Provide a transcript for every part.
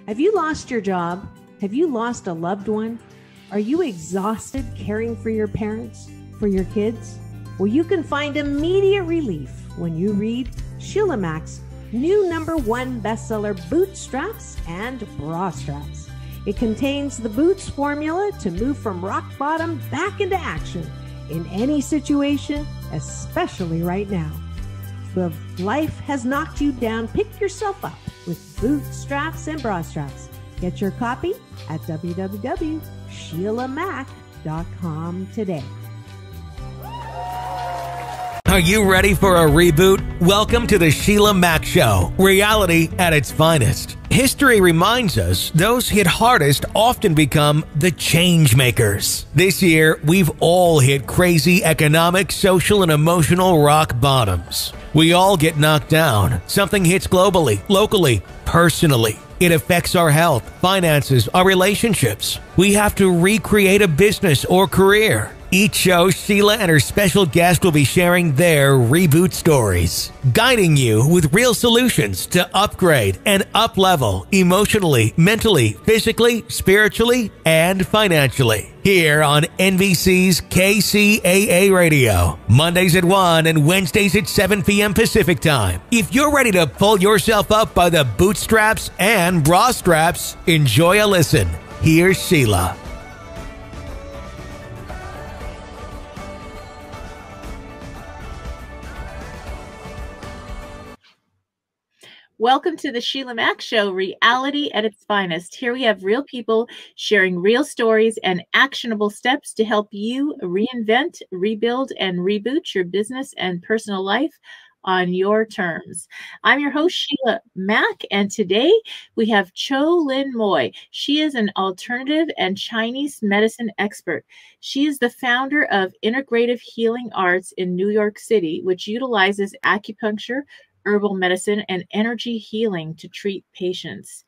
Have you lost your job? Have you lost a loved one? Are you exhausted caring for your parents, for your kids? Well, you can find immediate relief when you read Sheila Mac's new #1 bestseller, Bootstraps and Bras. It contains the Boots formula to move from rock bottom back into action in any situation, especially right now. So if life has knocked you down, pick yourself up with Bootstraps and Bras. Get your copy at www.sheilamac.com today. Are you ready for a reboot? Welcome to the Sheila Mac Show, reality at its finest. History reminds us those hit hardest often become the change makers. This year, we've all hit crazy economic, social, and emotional rock bottoms. We all get knocked down. Something hits globally, locally, personally. It affects our health, finances, our relationships. We have to recreate a business or career. Each show, Sheila and her special guest will be sharing their reboot stories, guiding you with real solutions to upgrade and up-level emotionally, mentally, physically, spiritually, and financially. Here on NBC's KCAA Radio, Mondays at 1 and Wednesdays at 7 p.m. Pacific Time. If you're ready to pull yourself up by the bootstraps and bra straps, enjoy a listen. Here's Sheila. Welcome to the Sheila Mac Show, reality at its finest. Here we have real people sharing real stories and actionable steps to help you reinvent, rebuild, and reboot your business and personal life on your terms. I'm your host, Sheila Mac, and today we have Cho Lin Mo. She is an alternative and Chinese medicine expert. She is the founder of Integrative Healing Arts in New York City, which utilizes acupuncture, herbal medicine, and energy healing to treat patients.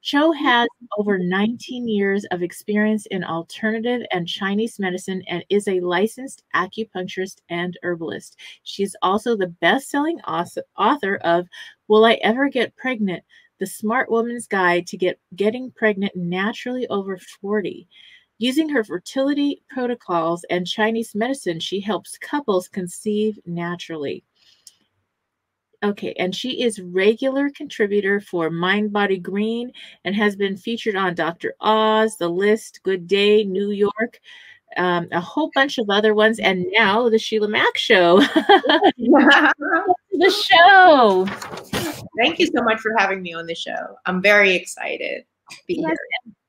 Cho has over 19 years of experience in alternative and Chinese medicine and is a licensed acupuncturist and herbalist. She is also the best-selling author of Will I Ever Get Pregnant? The Smart Woman's Guide to Getting Pregnant Naturally Over 40. Using her fertility protocols and Chinese medicine, she helps couples conceive naturally. Okay, and she is regular contributor for Mind Body Green and has been featured on Dr. Oz, The List, Good Day, New York, a whole bunch of other ones, and now the Sheila Mac Show. The show. Thank you so much for having me on the show. I'm very excited to be here.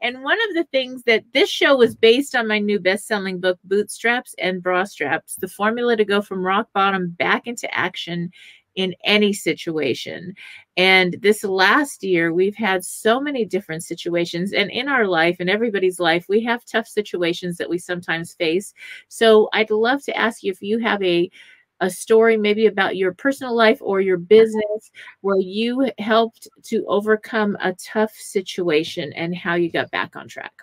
And one of the things that this show was based on my new best-selling book, Bootstraps and Bras, the formula to go from rock bottom back into action in any situation. And this last year, we've had so many different situations, and in our life, in everybody's life, we have tough situations that we sometimes face. So I'd love to ask you if you have a story maybe about your personal life or your business where you helped to overcome a tough situation and how you got back on track.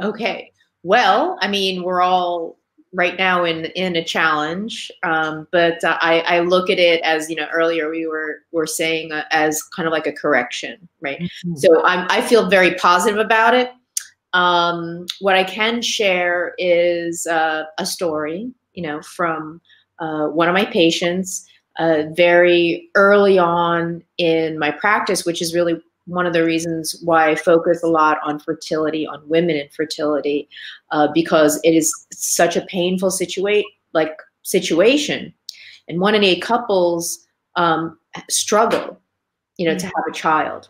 Okay. Well, I mean, we're all right now in a challenge, but I look at it as, you know, earlier we were saying as kind of like a correction, right? Mm-hmm. So I feel very positive about it. What I can share is a story, you know, from one of my patients very early on in my practice, which is really one of the reasons why I focus a lot on fertility, on women and fertility, because it is such a painful situation. And 1 in 8 couples struggle, you know, to have a child.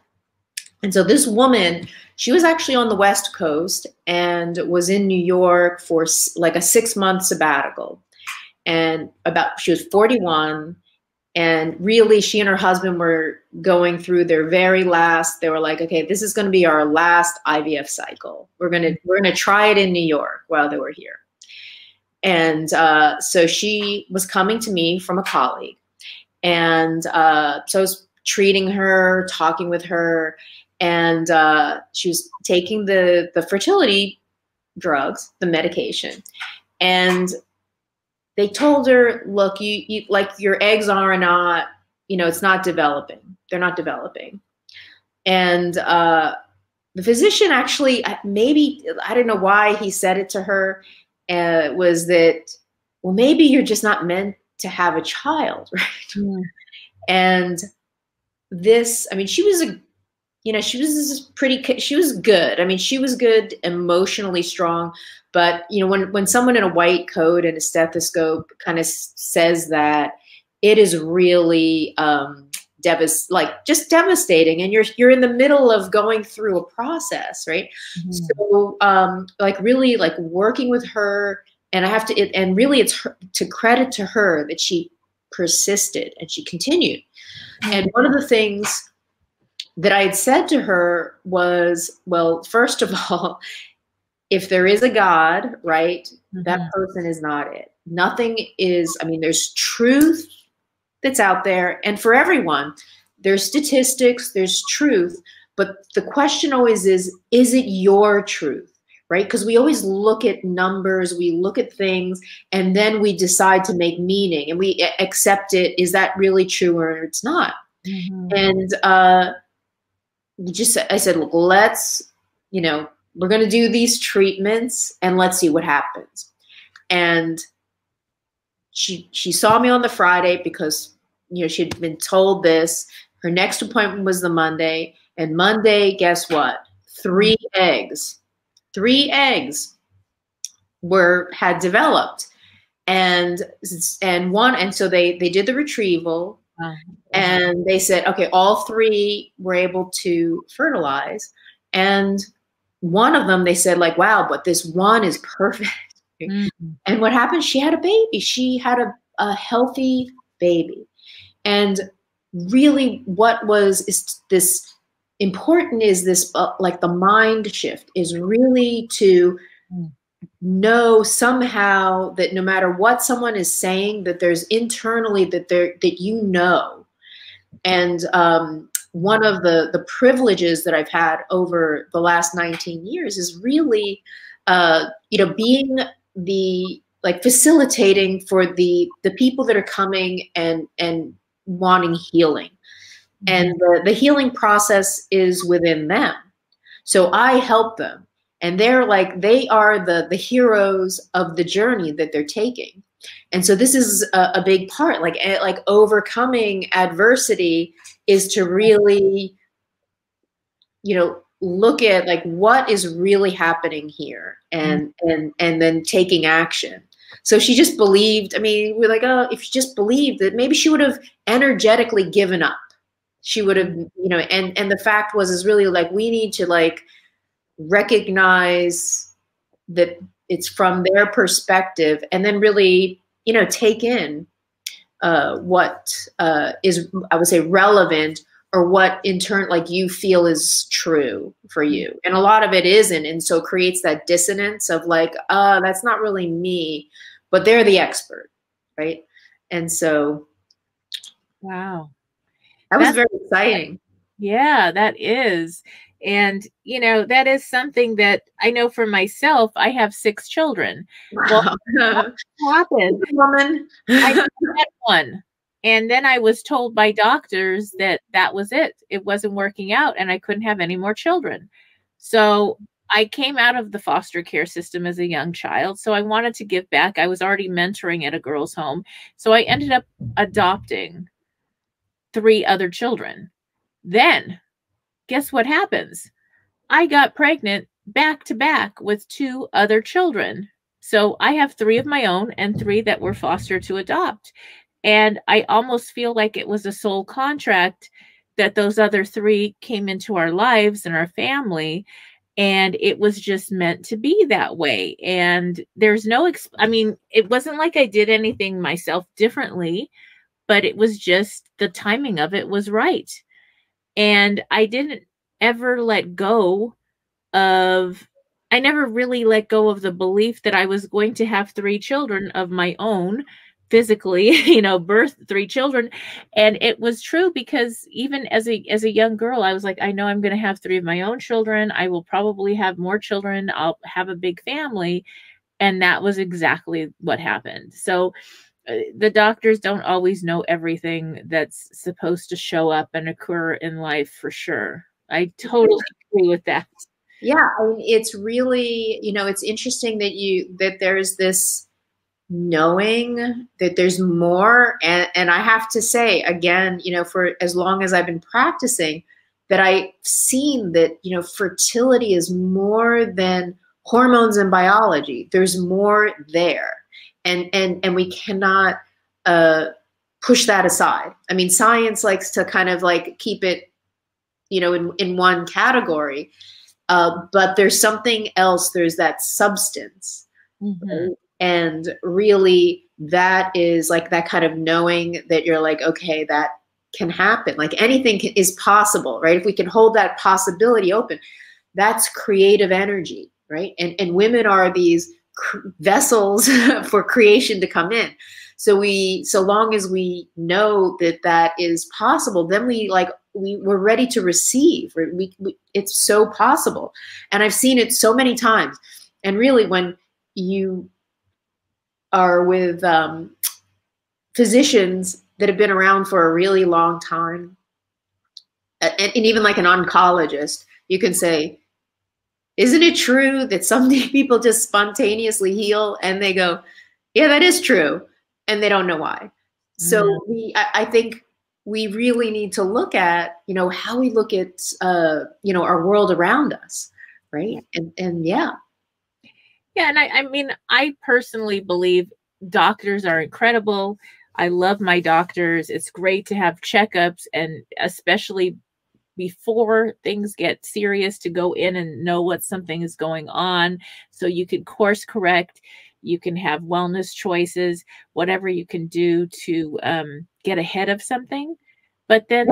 And so this woman, she was actually on the West Coast and was in New York for like a 6-month sabbatical. And she was 41. And really, she and her husband were going through their very last. They were like, okay, this is going to be our last IVF cycle. We're gonna try it in New York while they were here. And so she was coming to me from a colleague, and so I was treating her, talking with her, and she was taking the fertility drugs, the medication, and they told her, look, you like your eggs are not, you know, it's not developing. They're not developing. And the physician actually, maybe, I don't know why he said it to her, was that, well, maybe you're just not meant to have a child, right? Mm. And this, I mean, she was she was good. I mean, she was good, emotionally strong. But, when someone in a white coat and a stethoscope kind of says that, it is really just devastating. And you're in the middle of going through a process, right? Mm-hmm. So, really working with her, and and really it's to credit to her that she persisted and she continued. Mm-hmm. And one of the things that I had said to her was, well, first of all, if there is a God, right, mm-hmm. that person is not it. Nothing is, I mean, there's truth that's out there, and for everyone, there's statistics, there's truth, but the question always is it your truth, right? Because we always look at numbers, we look at things, and then we decide to make meaning, and we accept it. Is that really true or it's not? Mm-hmm. And I said, look, we're going to do these treatments and let's see what happens. And she saw me on the Friday because, she'd been told this. Her next appointment was the Monday, and Monday, guess what? 3 eggs had developed, and so they did the retrieval. And they said, okay, all 3 were able to fertilize. And one of them, they said, wow, but this one is perfect. Mm-hmm. And what happened? She had a baby. She had a healthy baby. And really what is this important is this, the mind shift is really to know somehow that no matter what someone is saying, that there's internally that and one of the privileges that I've had over the last 19 years is really, being the facilitating for the people that are coming and wanting healing. Mm-hmm. And the healing process is within them. So I help them, and they are the heroes of the journey that they're taking. And so this is a big part, overcoming adversity is to really, look at what is really happening here and then taking action. So she just believed. I mean, we're oh, if she just believed that, maybe she would have energetically given up. She would have, and the fact is really we need to recognize that it's from their perspective, and then really, take in what is, I would say, relevant, or what in turn you feel is true for you. And a lot of it isn't, and so it creates that dissonance of that's not really me, but they're the expert, right? And so, wow, that's very exciting. Yeah, that is. And, that is something that I know for myself. I have 6 children. Well, what happened? Woman. I had one. And then I was told by doctors that was it. It wasn't working out, and I couldn't have any more children. So I came out of the foster care system as a young child. So I wanted to give back. I was already mentoring at a girls' home. So I ended up adopting 3 other children. Then guess what happens? I got pregnant back to back with 2 other children. So I have 3 of my own and 3 that were fostered to adopt. And I almost feel like it was a soul contract that those other 3 came into our lives and our family. And it was just meant to be that way. And there's no, I mean, it wasn't like I did anything myself differently, but it was just the timing of it was right. And I didn't ever let go of, I never really let go of the belief that I was going to have 3 children of my own, physically, birth 3 children. And it was true, because even as a young girl, I was I know I'm going to have 3 of my own children. I will probably have more children. I'll have a big family. And that was exactly what happened. So the doctors don't always know everything that's supposed to show up and occur in life, for sure. I totally agree with that. Yeah, I mean, it's really, it's interesting that there's this knowing that there's more. And I have to say, again, for as long as I've been practicing, that I've seen that, fertility is more than hormones and biology. There's more there. And we cannot push that aside. I mean, science likes to kind of like keep it, in one category. But there's something else. There's that substance. Mm-hmm. Right? And really, that is like that kind of knowing that you're like, okay, that can happen. Like anything is possible, right? If we can hold that possibility open, that's creative energy, right? And women are these vessels for creation to come in. So long as we know that that is possible, then we're ready to receive. It's so possible. And I've seen it so many times. And really, when you are with physicians that have been around for a really long time, and even like an oncologist, you can say, isn't it true that some people just spontaneously heal? And they go, yeah, that is true. And they don't know why. So I think we really need to look at, how we look at, our world around us. Right. And yeah. Yeah. And I mean, I personally believe doctors are incredible. I love my doctors. It's great to have checkups, and especially before things get serious, to go in and know what something is going on so you can course correct. You can have wellness choices, whatever you can do to get ahead of something. But then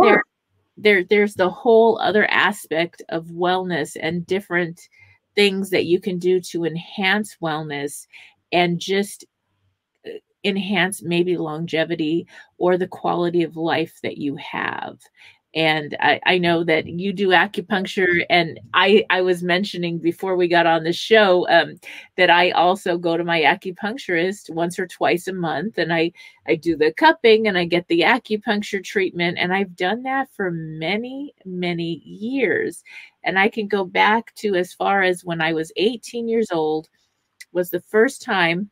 there's the whole other aspect of wellness and different things that you can do to enhance wellness and just enhance maybe longevity or the quality of life that you have. And I know that you do acupuncture, and I was mentioning before we got on the show that I also go to my acupuncturist once or twice a month, and I do the cupping and I get the acupuncture treatment, and I've done that for many, many years. And I can go back to as far as when I was 18 years old was the first time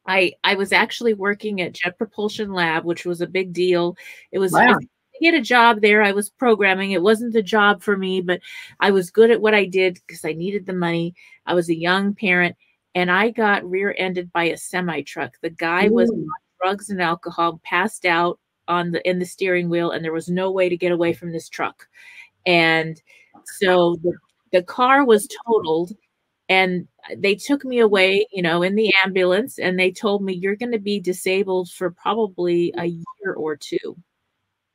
I was actually working at Jet Propulsion Lab, which was a big deal. It was wow. I get a job there. I was programming. It wasn't the job for me, but I was good at what I did because I needed the money. I was a young parent, and I got rear-ended by a semi-truck. The guy was on drugs and alcohol, passed out in the steering wheel, and there was no way to get away from this truck. And so the car was totaled, and they took me away, in the ambulance, and they told me, you're going to be disabled for probably a year or two.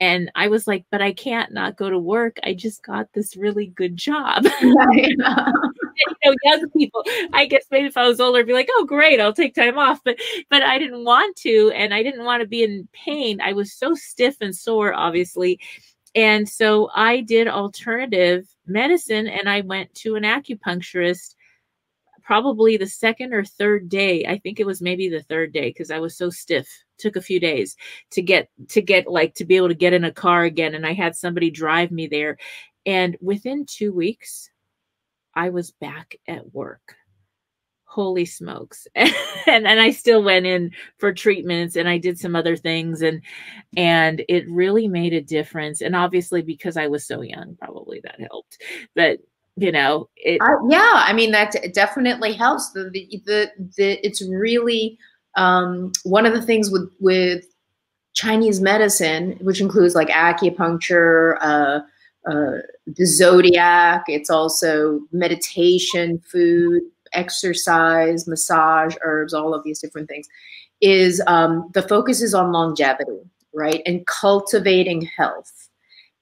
And I was like, but I can't not go to work. I just got this really good job. Young people, I guess maybe if I was older, I'd be like, oh, great, I'll take time off. But I didn't want to, and I didn't want to be in pain. I was so stiff and sore, obviously. And so I did alternative medicine, and I went to an acupuncturist probably the second or third day. I think it was maybe the third day because I was so stiff. Took a few days to be able to get in a car again. And I had somebody drive me there. And within 2 weeks, I was back at work. Holy smokes. And I still went in for treatments, and I did some other things, and it really made a difference. And obviously because I was so young, probably that helped. But I mean, that definitely helps. It's really one of the things with Chinese medicine, which includes like acupuncture, the Zodiac. It's also meditation, food, exercise, massage, herbs, all of these different things. Is the focus is on longevity, right, and cultivating health.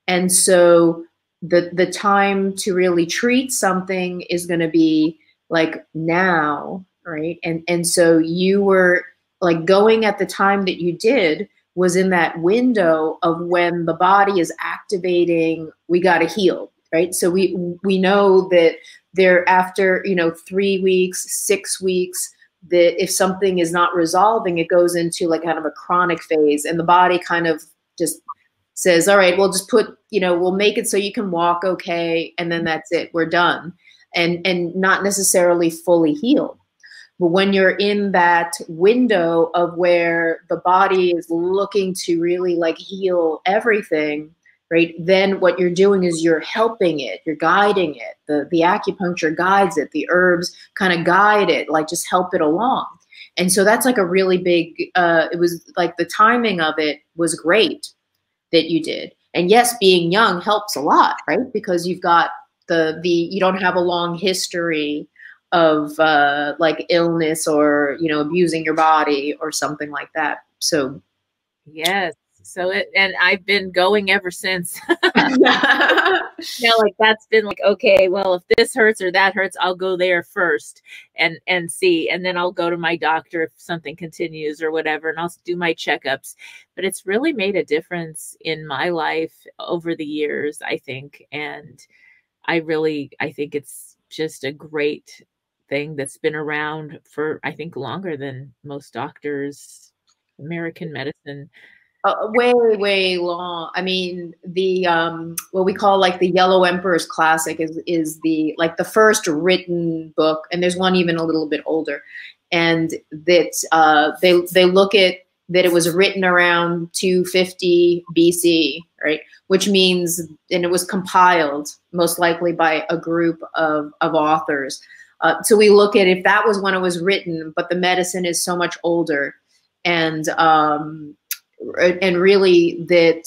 And so the time to really treat something is going to be like now, right? And so you were like going at the time that you did was in that window of when the body is activating, we got to heal, right? So we know that there after, 3 weeks, 6 weeks, that if something is not resolving, it goes into like kind of a chronic phase, and the body kind of just says, all right, we'll just put, we'll make it so you can walk okay, and then that's it, we're done, and not necessarily fully healed. But when you're in that window of where the body is looking to really like heal everything, right, then what you're doing is you're helping it, you're guiding it. The acupuncture guides it, the herbs kind of guide it, like just help it along. And so that's like a really big, it was like the timing of it was great that you did. And yes, being young helps a lot, right? Because you've got you don't have a long history of like illness or, abusing your body or something like that. So yes. So and I've been going ever since. Like that's been like, okay, well, if this hurts or that hurts, I'll go there first and see, and then I'll go to my doctor if something continues or whatever, and I'll do my checkups. But it's really made a difference in my life over the years, I think. And I think it's just a great thing that's been around for, I think, longer than most doctors, American medicine. Way, way long. I mean, the what we call like the Yellow Emperor's Classic is the like the first written book, and there's one even a little bit older, and that they look at that it was written around 250 BC, right? Which means, and it was compiled most likely by a group of authors. So we look at if that was when it was written, but the medicine is so much older, and really that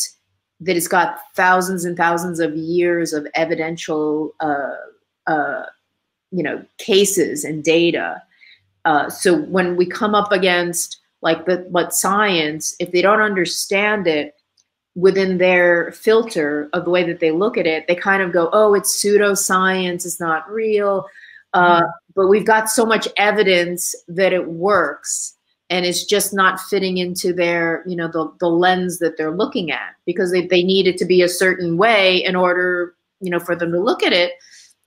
it's got thousands and thousands of years of evidential, cases and data. So when we come up against like what science, if they don't understand it within their filter of the way that they look at it, they kind of go, oh, it's pseudoscience, it's not real. But we've got so much evidence that it works. And it's just not fitting into their, the lens that they're looking at, because they need it to be a certain way in order, for them to look at it.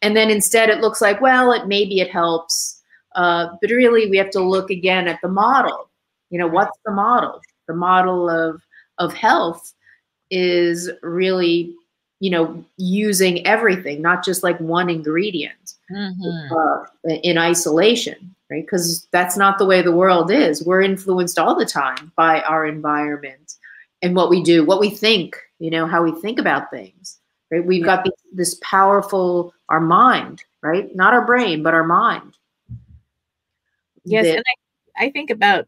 And then instead it looks like, well, maybe it helps. But really we have to look again at the model. What's the model? The model of health is really, using everything, not just like one ingredient in isolation. Right? Because that's not the way the world is. We're influenced all the time by our environment and what we do, what we think, how we think about things. Right? We've got this powerful, our mind, right? Not our brain, but our mind. Yes, and I think about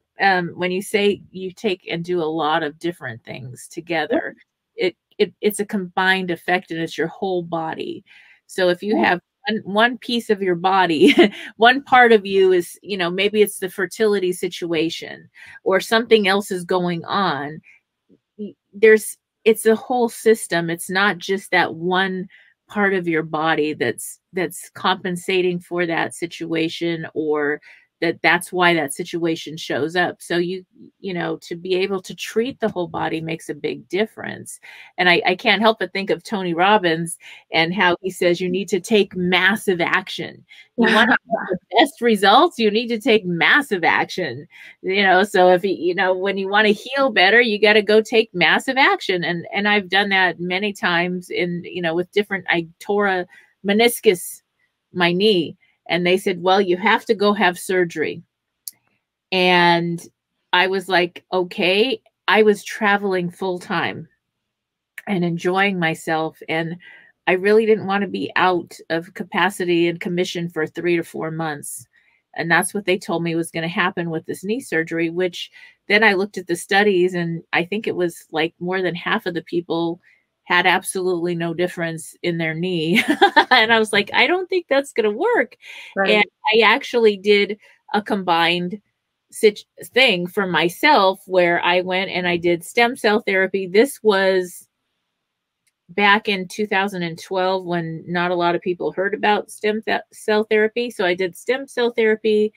when you say you take and do a lot of different things together, it's a combined effect, and it's your whole body. So if you have one piece of your body, one part of you is, maybe it's the fertility situation or something else is going on. It's a whole system. It's not just that one part of your body that's compensating for that situation, or that's why that situation shows up. So to be able to treat the whole body makes a big difference. And I can't help but think of Tony Robbins and how he says you need to take massive action. You want to get the best results, you need to take massive action. So if when you want to heal better, you got to go take massive action. And I've done that many times with different. I tore a meniscus, my knee. And they said, well, you have to go have surgery. And I was like, okay. I was traveling full time and enjoying myself. And I really didn't want to be out of capacity and commission for 3 to 4 months. And that's what they told me was going to happen with this knee surgery, which then I looked at the studies, and I think it was like more than half of the people had absolutely no difference in their knee. And I was like, I don't think that's going to work. Right. And I actually did a combined thing for myself where I went and I did stem cell therapy. This was back in 2012 when not a lot of people heard about stem cell therapy. So I did stem cell therapy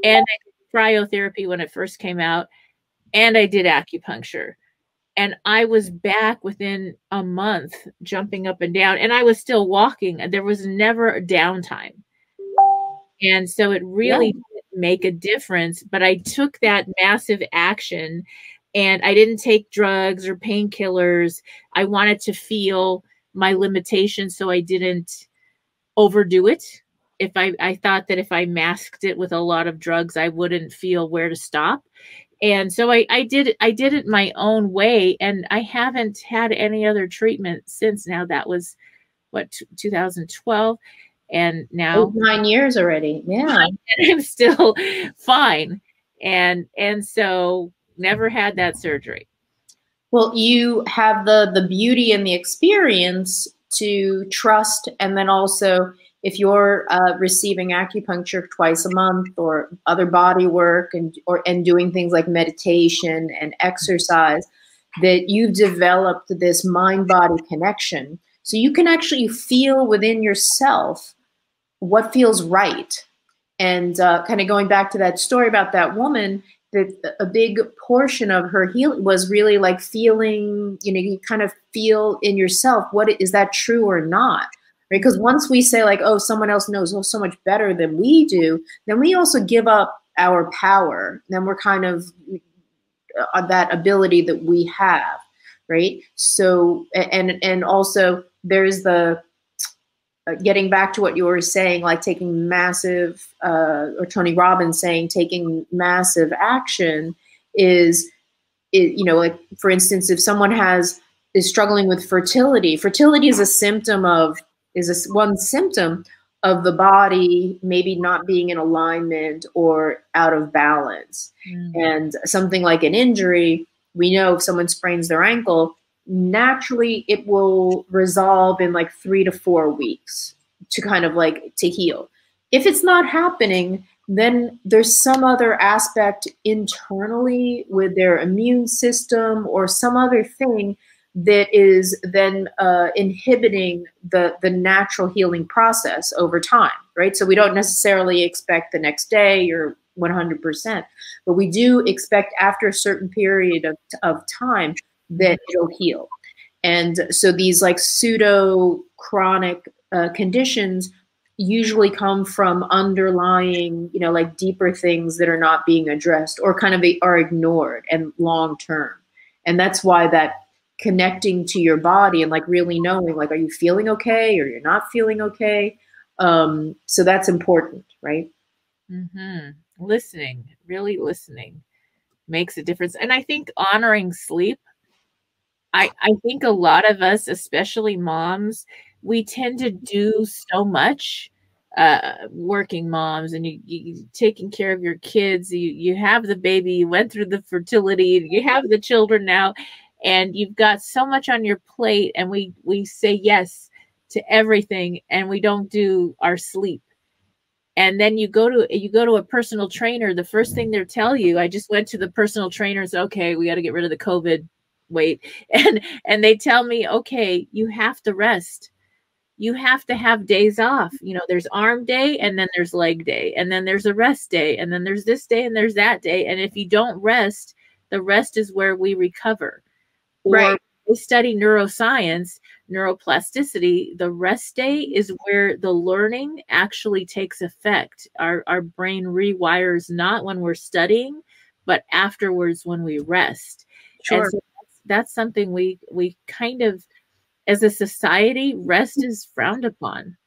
and I did cryotherapy when it first came out, and I did acupuncture. And I was back within a month, jumping up and down, and I was still walking. There was never a downtime. And so it really did make a difference. But I took that massive action, And I didn't take drugs or painkillers. I wanted to feel my limitations so I didn't overdo it. If I thought that if I masked it with a lot of drugs, I wouldn't feel where to stop. And so I did it my own way, and I haven't had any other treatment since. Now that was what, 2012, and now 9 years already. Yeah. and I'm still fine. And so never had that surgery. Well, you have the beauty and the experience to trust, and then also if you're receiving acupuncture twice a month or other body work and doing things like meditation and exercise, that you've developed this mind-body connection. So you can actually feel within yourself what feels right. And kind of going back to that story about that woman, that a big portion of her healing was really like feeling, you kind of feel in yourself, what is that true or not? Right? Because once we say like, oh, someone else knows so much better than we do, then we also give up our power. Then we're kind of that ability that we have, right? So, and also there's the, getting back to what you were saying, like taking massive, or Tony Robbins saying, taking massive action is, like for instance, if someone is struggling with fertility is a symptom of, one symptom of the body maybe not being in alignment or out of balance. And something like an injury, we know if someone sprains their ankle, naturally it will resolve in like 3 to 4 weeks to kind of like to heal. If it's not happening, then there's some other aspect internally with their immune system or some other thing that is then inhibiting the natural healing process over time, right? So we don't necessarily expect the next day or 100%, but we do expect after a certain period of time that it'll heal. And so these like pseudo chronic conditions usually come from underlying, like deeper things that are not being addressed or kind of are ignored and long term. And that's why that connecting to your body and like really knowing, like, are you feeling okay or you're not feeling okay? So that's important, right? Listening, really listening makes a difference. And I think honoring sleep, I think a lot of us, especially moms, we tend to do so much, working moms, and you taking care of your kids, you have the baby, you went through the fertility, you have the children now, and you've got so much on your plate, and we say yes to everything, and we don't do our sleep. And then you go to a personal trainer, the first thing they'll tell you, I just went to the personal trainer and said, okay, we got to get rid of the COVID weight. And they tell me, okay, you have to rest. You have to have days off. There's arm day, and then there's leg day, and then there's a rest day, and then there's this day, and there's that day. And if you don't rest, the rest is where we recover. Right. Or we study neuroscience, neuroplasticity. The rest day is where the learning actually takes effect. Our brain rewires not when we're studying, but afterwards when we rest. Sure. And so that's something we kind of, as a society, rest is frowned upon.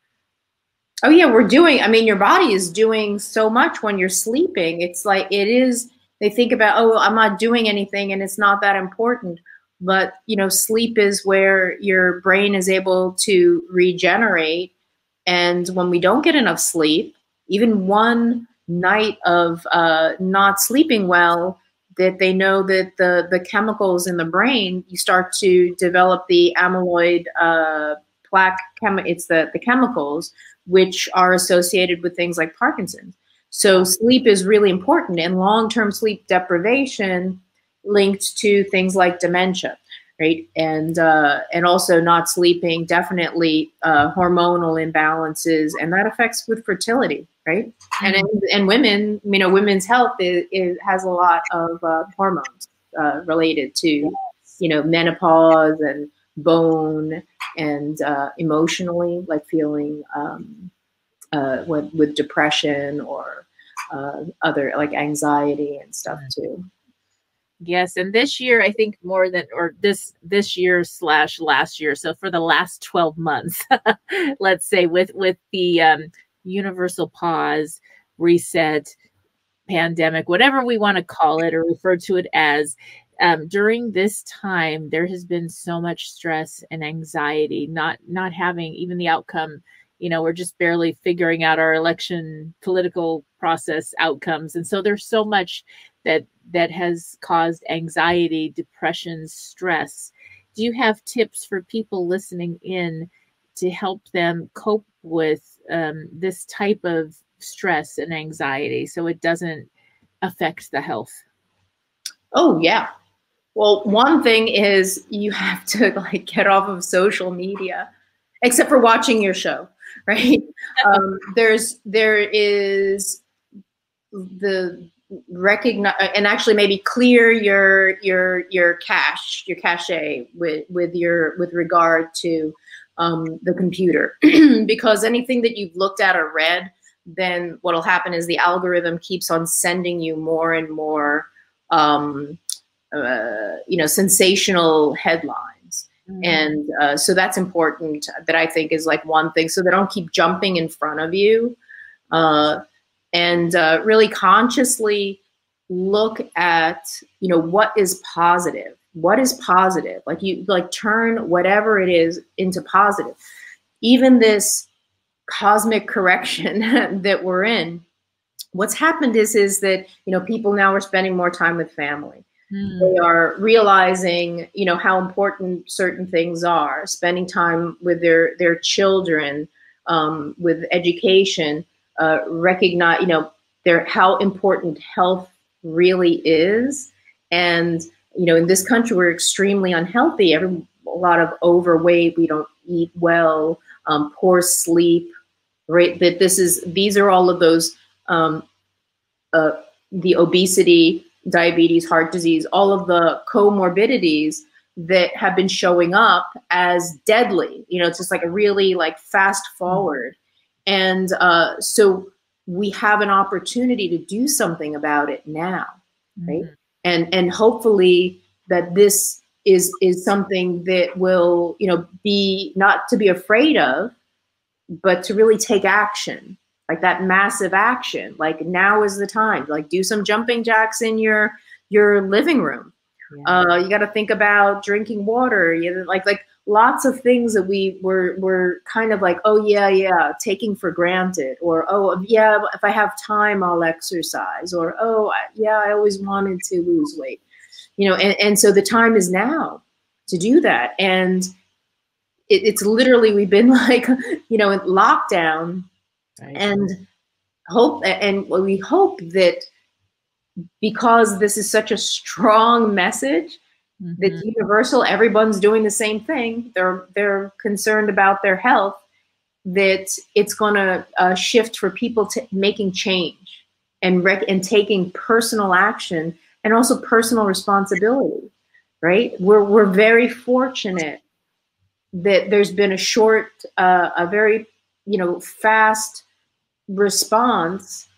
Oh yeah, your body is doing so much when you're sleeping. It's like they think about, oh, I'm not doing anything and it's not that important. But, sleep is where your brain is able to regenerate. And when we don't get enough sleep, even one night of not sleeping well, that they know that the chemicals in the brain, you start to develop the amyloid plaque. It's the chemicals which are associated with things like Parkinson's. So sleep is really important, and long-term sleep deprivation linked to things like dementia, right? And also not sleeping, definitely hormonal imbalances, and that affects with fertility, right? And women, women's health has a lot of hormones related to, menopause and bone and emotionally, like feeling with depression or other like anxiety and stuff too. Yes, and this year I think more than, or this year slash last year. So for the last 12 months, let's say with the universal pause, reset, pandemic, whatever we want to call it or refer to it as, during this time, there has been so much stress and anxiety, not having even the outcome. We're just barely figuring out our election political process outcomes. And so there's so much that has caused anxiety, depression, stress. Do you have tips for people listening in to help them cope with this type of stress and anxiety so it doesn't affect the health? Oh, yeah. Well, one thing is you have to get off of social media, except for watching your show, right? There is the recognize and actually maybe clear your cache with regard to the computer, because anything that you've looked at or read, then what'll happen is the algorithm keeps on sending you more and more sensational headlines. And so that's important, that I think is one thing, so they don't keep jumping in front of you. And really consciously look at, what is positive. What is positive? You turn whatever it is into positive. Even this cosmic correction that we're in, what's happened is that, people now are spending more time with family. They are realizing, how important certain things are, spending time with their children, with education, recognize, how important health really is. And, in this country, we're extremely unhealthy. A lot of overweight, we don't eat well, poor sleep, right? These are all of those, the obesity, diabetes, heart disease, all of the comorbidities that have been showing up as deadly. It's just a really fast forward. And so we have an opportunity to do something about it now, right? And hopefully that this is something that will, be not to be afraid of, but to really take action, that massive action. Now is the time. Do some jumping jacks in your living room. Yeah. You got to think about drinking water. Lots of things that we were kind of oh yeah, taking for granted, or oh yeah, if I have time I'll exercise, or oh yeah, I always wanted to lose weight, and so the time is now to do that. And it's literally, we've been in lockdown, right. And we hope that because this is such a strong message, that's universal, everyone's doing the same thing, they're concerned about their health, that it's going to shift for people to making change and taking personal action and also personal responsibility, right? We're very fortunate that there's been a very fast response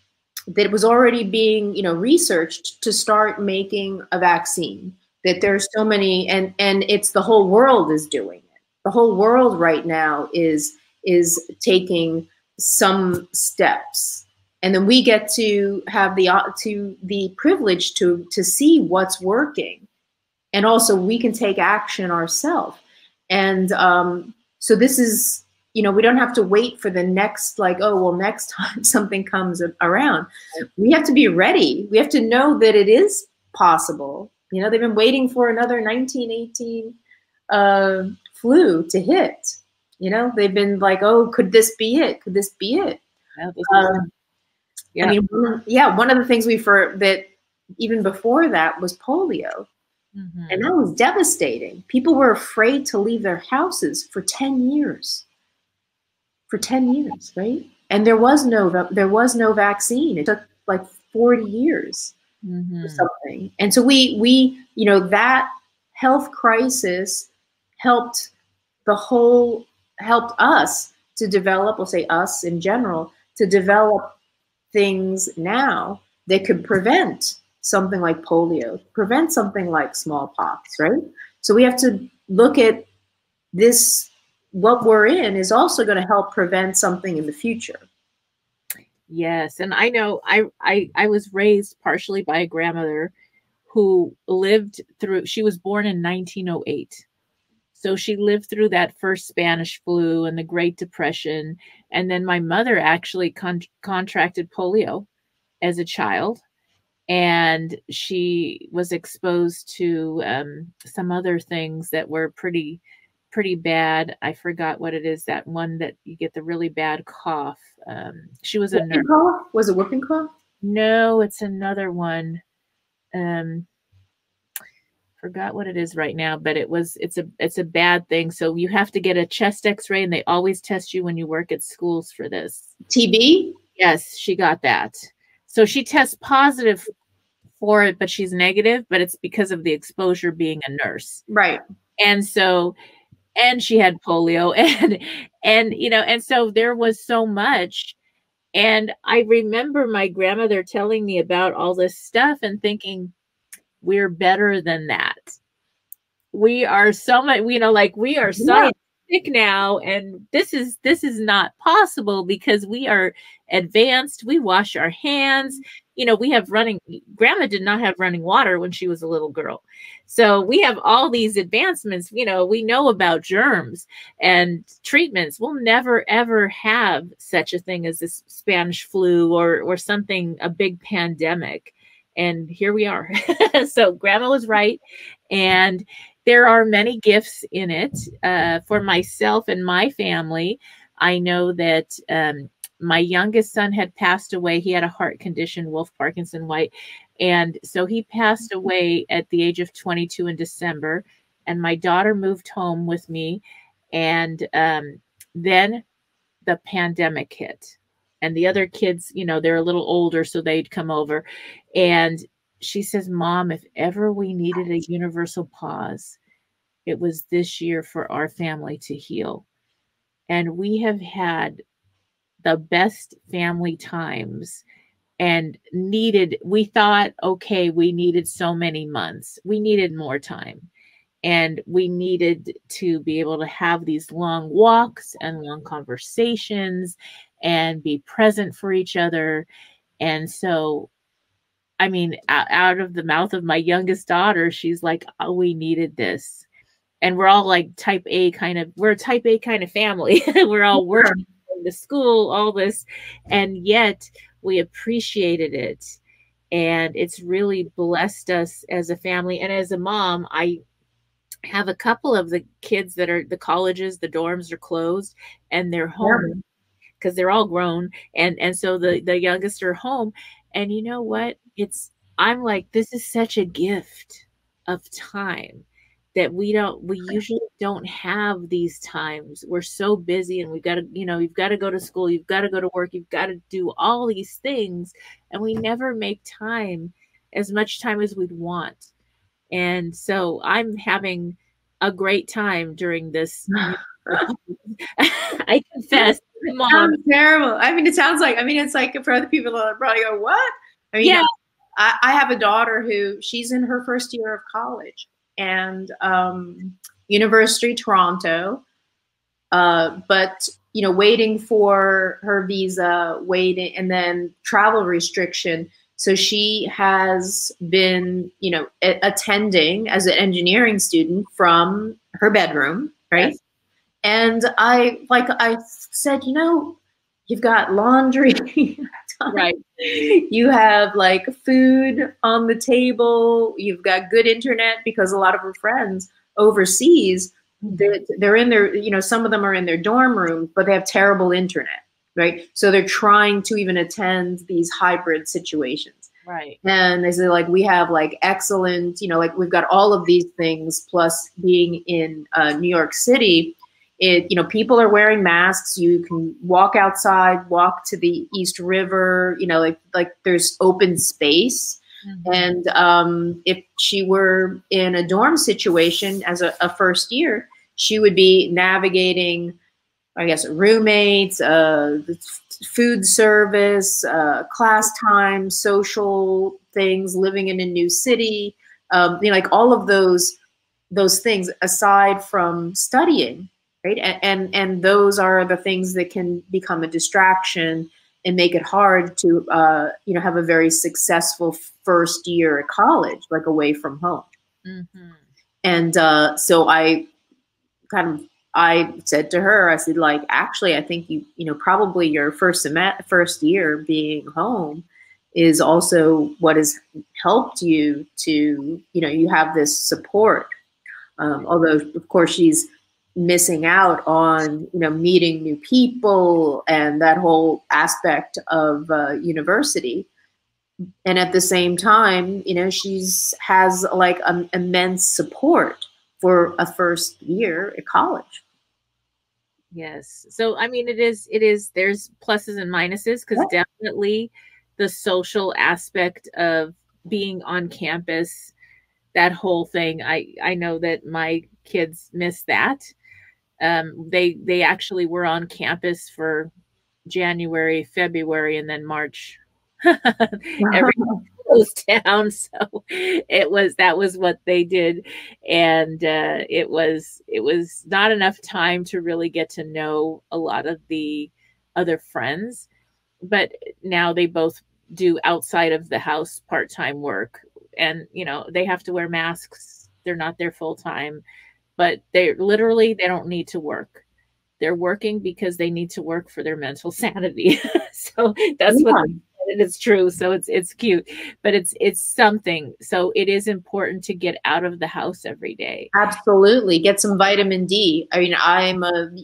that was already being researched to start making a vaccine. That there's so many, and it's the whole world is doing it. The whole world right now is taking some steps, and then we get to have the privilege to see what's working, and also we can take action ourselves. And so this is, we don't have to wait for the next, next time something comes around. We have to be ready. We have to know that it is possible. They've been waiting for another 1918 flu to hit. They've been oh, could this be it? Could this be it? Yeah. One of the things that even before that was polio. And that was devastating. People were afraid to leave their houses for 10 years. For 10 years, right? And there was no vaccine. It took 40 years. Or something. And so we that health crisis helped us to develop, we'll say us in general, to develop things now that could prevent something like polio, prevent something like smallpox, right? So we have to look at this, what we're in is also going to help prevent something in the future. Yes. And I know I was raised partially by a grandmother who lived through, she was born in 1908. So she lived through that first Spanish flu and the Great Depression. And then my mother actually contracted polio as a child. And she was exposed to some other things that were pretty bad. I forgot what it is, that one that you get the really bad cough. She was a nurse. Cough? Was it whooping cough? No, it's another one. Forgot what it is right now, but it's a bad thing. So you have to get a chest x-ray, and they always test you when you work at schools for this. TB? Yes, she got that. So she tests positive for it, but she's negative, but it's because of the exposure being a nurse. Right. And so, and she had polio and, you know, and so there was so much. And I remember my grandmother telling me about all this stuff and thinking, we're better than that. We are so much, you know, like we are scientific now, and this is not possible because we are advanced. We wash our hands. You know, we have grandma did not have running water when she was a little girl. So we have all these advancements. You know, we know about germs and treatments. We'll never, ever have such a thing as this Spanish flu or something, a big pandemic. And here we are. So grandma was right. And there are many gifts in it for myself and my family. I know that my youngest son had passed away. He had a heart condition, Wolff Parkinson White. And so he passed away at the age of 22 in December. And my daughter moved home with me. And then the pandemic hit. And the other kids, you know, they're a little older, so they'd come over. And she says, Mom, if ever we needed a universal pause, it was this year for our family to heal. And we have had the best family times and we thought, okay, we needed so many months. We needed more time. And we needed to be able to have these long walks and long conversations and be present for each other. And so, I mean, out of the mouth of my youngest daughter, she's like, oh, we needed this. And we're all like we're a type A kind of family. We're all working, going to school, all this. And yet we appreciated it. And it's really blessed us as a family. And as a mom, I have a couple of the kids that are the colleges, the dorms are closed and they're home because they're all grown. And so the youngest are home. And you know what? I'm like, this is such a gift of time that we usually don't have these times. We're so busy and we've got to, you know, you've got to go to school, you've got to go to work, you've got to do all these things. And we never make time, as much time as we'd want. And so I'm having a great time during this. I confess. Mom. Sounds terrible. I mean, it's like for other people that probably go, what? I mean, yeah. I have a daughter who she's in her first year of college and University of Toronto, but you know, waiting for her visa, waiting, and then travel restriction. So she has been, you know, attending as an engineering student from her bedroom, right? Yes. And I said, you know, you've got laundry, right? You have like food on the table. You've got good internet because a lot of her friends overseas, they're in their, you know, some of them are in their dorm rooms, but they have terrible internet, right? So they're trying to even attend these hybrid situations. Right. And they say like, we have like excellent, you know, like we've got all of these things plus being in New York City. You know, people are wearing masks. You can walk outside, walk to the East River, you know, like there's open space. Mm-hmm. And if she were in a dorm situation as a first year, she would be navigating, I guess, roommates, the food service, class time, social things, living in a new city, like all of those things aside from studying, right? And those are the things that can become a distraction and make it hard to, have a very successful first year at college, like away from home. Mm-hmm. And so I said to her, I said, like, actually, I think probably your first year being home is also what has helped you to, you have this support. Although, of course, she's missing out on, meeting new people and that whole aspect of university. And at the same time, has like immense support for a first year at college. Yes. So, I mean, it is, there's pluses and minuses, because definitely the social aspect of being on campus, that whole thing, I know that my kids miss that. They actually were on campus for January, February, and then March. Everything closed down. So that was what they did. And it was not enough time to really get to know a lot of the other friends. But now they both do outside of the house part-time work. And, they have to wear masks. They're not there full time, but they don't need to work. They're working because they need to work for their mental sanity. So that's what it's true. So it's cute, but it's something. So it is important to get out of the house every day. Absolutely. Get some vitamin D. I mean,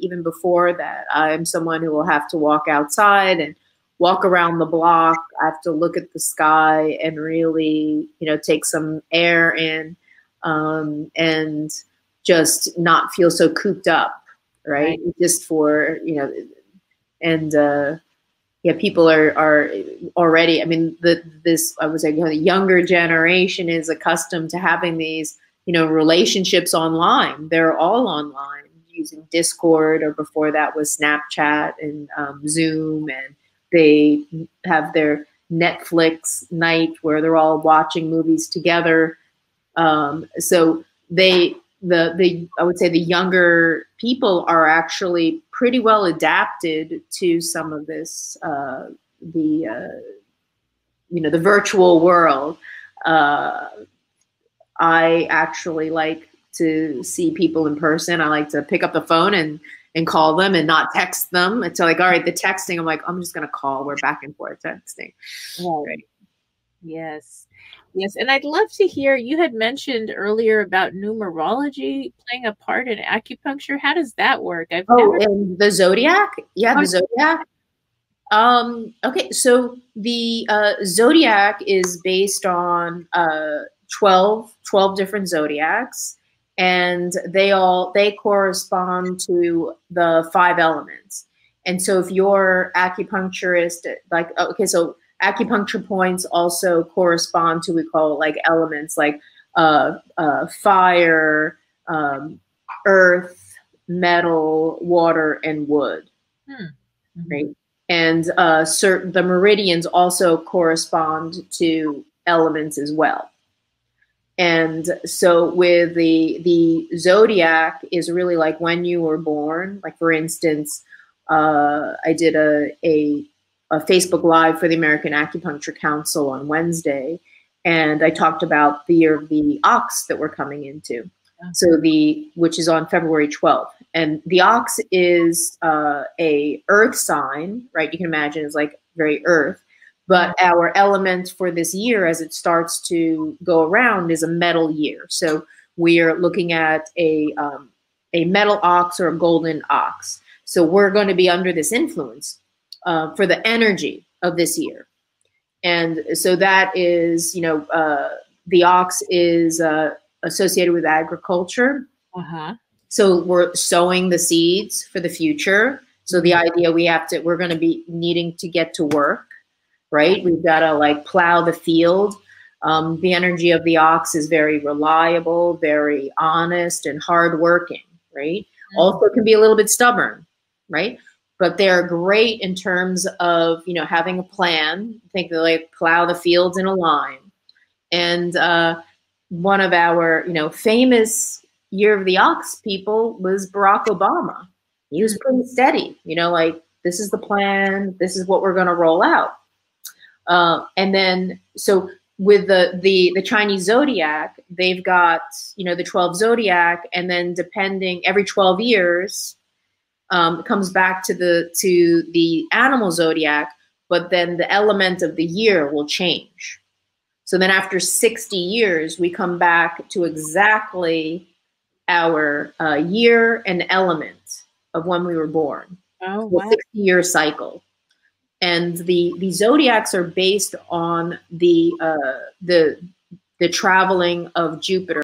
even before that, I'm someone who will have to walk outside and walk around the block. I have to look at the sky and really, take some air in, and just not feel so cooped up, right? Just for, and people are already, I mean, I would say, the younger generation is accustomed to having these, relationships online. They're all online using Discord, or before that was Snapchat and Zoom, and they have their Netflix night where they're all watching movies together. So I would say the younger people are actually pretty well adapted to some of this, the virtual world. I actually like to see people in person. I like to pick up the phone and call them and not text them. It's like, all right, the texting, I'm like, I'm just going to call. We're back and forth texting. Right. Yes. Yes. And I'd love to hear, you had mentioned earlier about numerology playing a part in acupuncture. How does that work? And the Zodiac? Yeah, the Zodiac. Okay, so the Zodiac is based on 12 different zodiacs, and they correspond to the 5 elements. And so if you're acupuncturist, so acupuncture points also correspond to, we call it like elements, like fire, earth, metal, water, and wood. Right? And the meridians also correspond to elements as well. And so with the Zodiac is really like when you were born. Like, for instance, I did a Facebook Live for the American Acupuncture Council on Wednesday, and I talked about the year of the ox that we're coming into. So which is on February 12th. And the ox is a earth sign, right? You can imagine it's like very earth. But our element for this year, as it starts to go around, is a metal year. So we are looking at a metal ox or a golden ox. So we're going to be under this influence for the energy of this year. And so that is, the ox is associated with agriculture. So we're sowing the seeds for the future. So the idea we're going to be needing to get to work, right? We've got to like plow the field. The energy of the ox is very reliable, very honest, and hardworking, right? Also can be a little bit stubborn, right? But they're great in terms of, having a plan. Think they like plow the fields in a line, And one of our, famous Year of the Ox people was Barack Obama. He was pretty steady, like, this is the plan, this is what we're going to roll out. And then, so with the Chinese Zodiac, they've got, the 12 Zodiac, and then depending, every 12 years, it comes back to the animal Zodiac, but then the element of the year will change. So then after 60 years, we come back to exactly our year and element of when we were born. Oh, wow. The 60-year cycle. And the zodiacs are based on the traveling of Jupiter